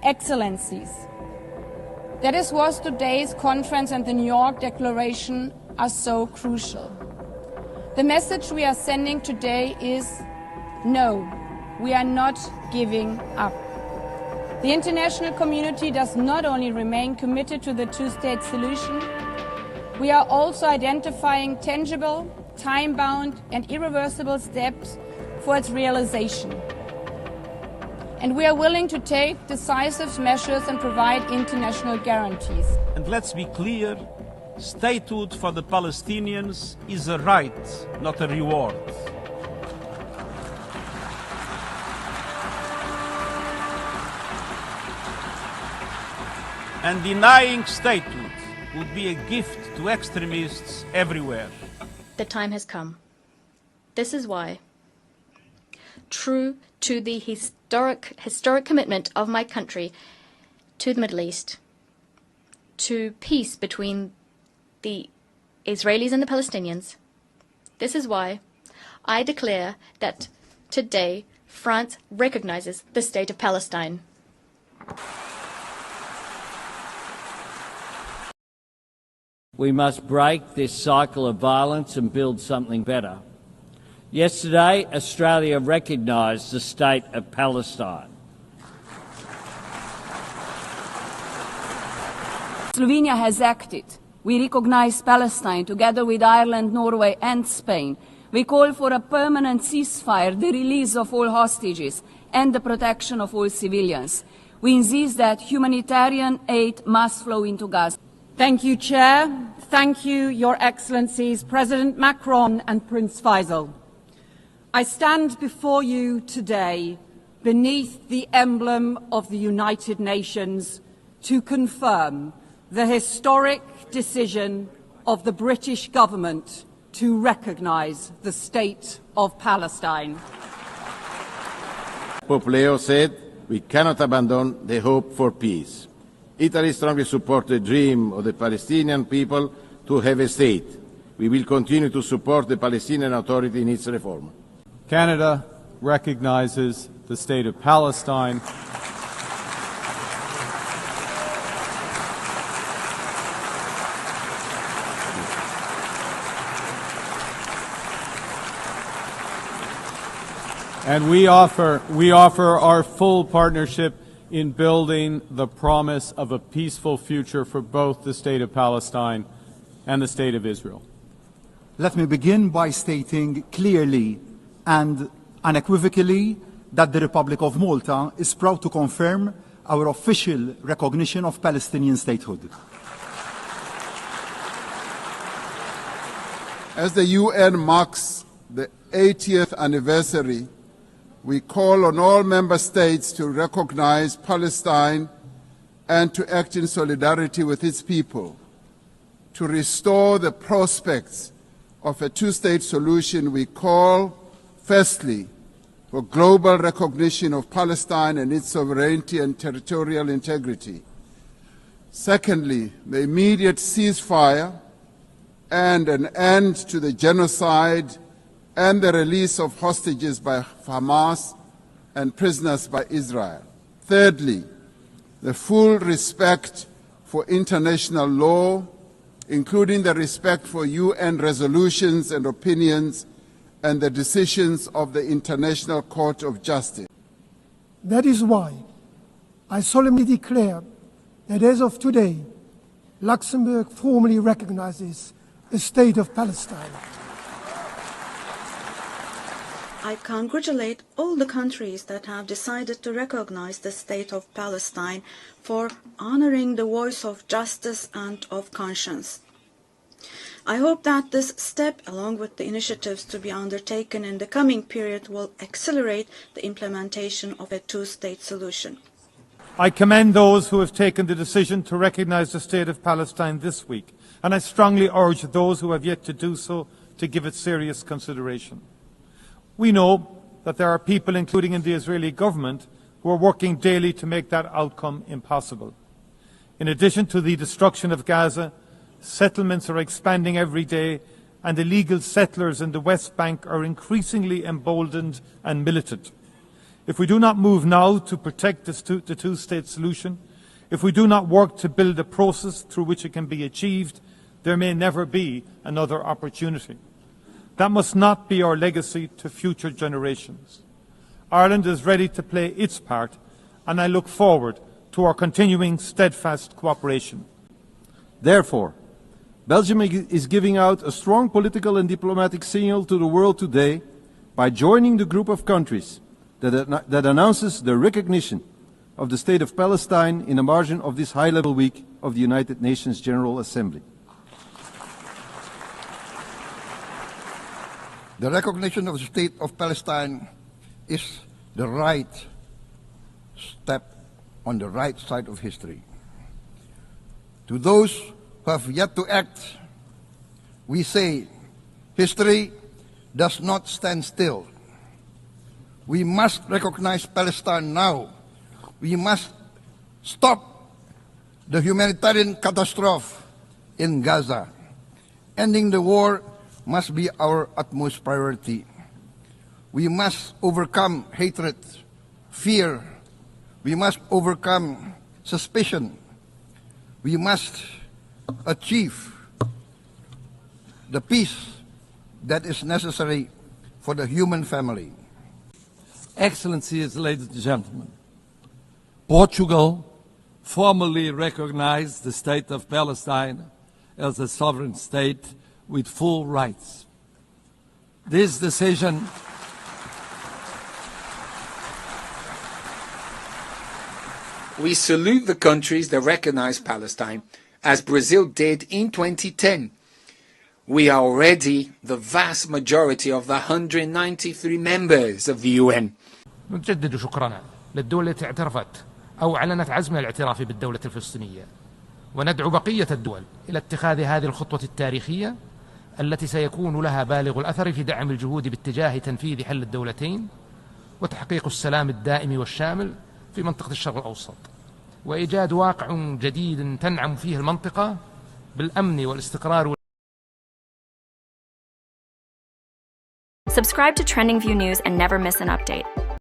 Excellencies, that is what today's conference and the New York Declaration are so crucial. The message we are sending today is no, we are not giving up. The international community does not only remain committed to the two-state solution, we are also identifying tangible, time-bound and irreversible steps for its realization. And we are willing to take decisive measures and provide international guarantees. And let's be clear, statehood for the Palestinians is a right, not a reward. And denying statehood would be a gift to extremists everywhere. The time has come. This is why, true to the historic commitment of my country to the Middle East, to peace between the Israelis and the Palestinians, this is why I declare that today France recognizes the state of Palestine. We must break this cycle of violence and build something better. Yesterday, Australia recognised the state of Palestine. Slovenia has acted. We recognise Palestine together with Ireland, Norway and Spain. We call for a permanent ceasefire, the release of all hostages and the protection of all civilians. We insist that humanitarian aid must flow into Gaza. Thank you, Chair. Thank you, Your Excellencies, President Macron and Prince Faisal. I stand before you today beneath the emblem of the United Nations to confirm the historic decision of the British government to recognise the state of Palestine. Pope Leo said, "We cannot abandon the hope for peace." Italy strongly supports the dream of the Palestinian people to have a state. We will continue to support the Palestinian Authority in its reform. Canada recognizes the state of Palestine. And we offer our full partnership in building the promise of a peaceful future for both the state of Palestine and the state of Israel. Let me begin by stating clearly and unequivocally that the Republic of Malta is proud to confirm our official recognition of Palestinian statehood. As the UN marks the 80th anniversary, we call on all member states to recognize Palestine and to act in solidarity with its people. To restore the prospects of a two-state solution, we call, firstly, for global recognition of Palestine and its sovereignty and territorial integrity. Secondly, the immediate ceasefire and an end to the genocide and the release of hostages by Hamas and prisoners by Israel. Thirdly, the full respect for international law, including the respect for UN resolutions and opinions and the decisions of the International Court of Justice. That is why I solemnly declare that as of today, Luxembourg formally recognizes the state of Palestine. I congratulate all the countries that have decided to recognize the state of Palestine for honoring the voice of justice and of conscience. I hope that this step, along with the initiatives to be undertaken in the coming period, will accelerate the implementation of a two-state solution. I commend those who have taken the decision to recognize the state of Palestine this week, and I strongly urge those who have yet to do so to give it serious consideration. We know that there are people, including in the Israeli government, who are working daily to make that outcome impossible. In addition to the destruction of Gaza, settlements are expanding every day, and illegal settlers in the West Bank are increasingly emboldened and militant. If we do not move now to protect the two-state solution, if we do not work to build a process through which it can be achieved, there may never be another opportunity. That must not be our legacy to future generations. Ireland is ready to play its part, and I look forward to our continuing steadfast cooperation. Therefore, Belgium is giving out a strong political and diplomatic signal to the world today by joining the group of countries that announces the recognition of the State of Palestine in the margin of this high-level week of the United Nations General Assembly. The recognition of the State of Palestine is the right step on the right side of history. To those who have yet to act, we say, history does not stand still. We must recognize Palestine now. We must stop the humanitarian catastrophe in Gaza. Ending the war must be our utmost priority. We must overcome hatred, fear. We must overcome suspicion. We must achieve the peace that is necessary for the human family. Excellencies, ladies and gentlemen, Portugal formally recognized the State of Palestine as a sovereign state with full rights. This decision We salute the countries that recognize Palestine, as Brazil did in 2010. We are already the vast majority of the 193 members of the UN. نجدد شكرنا للدول التي اعترفت أو أعلنت عزمها الاعتراف بالدولة الفلسطينية، وندعو بقية الدول إلى اتخاذ هذه الخطوة التاريخية التي سيكون لها بالغ الأثر في دعم الجهود باتجاه تنفيذ حل الدولتين وتحقيق السلام الدائم والشامل في منطقة الشرق الأوسط، وإيجاد واقع جديد تنعم فيه المنطقة بالأمن والاستقرار. Subscribe to Trending View News and never miss an update.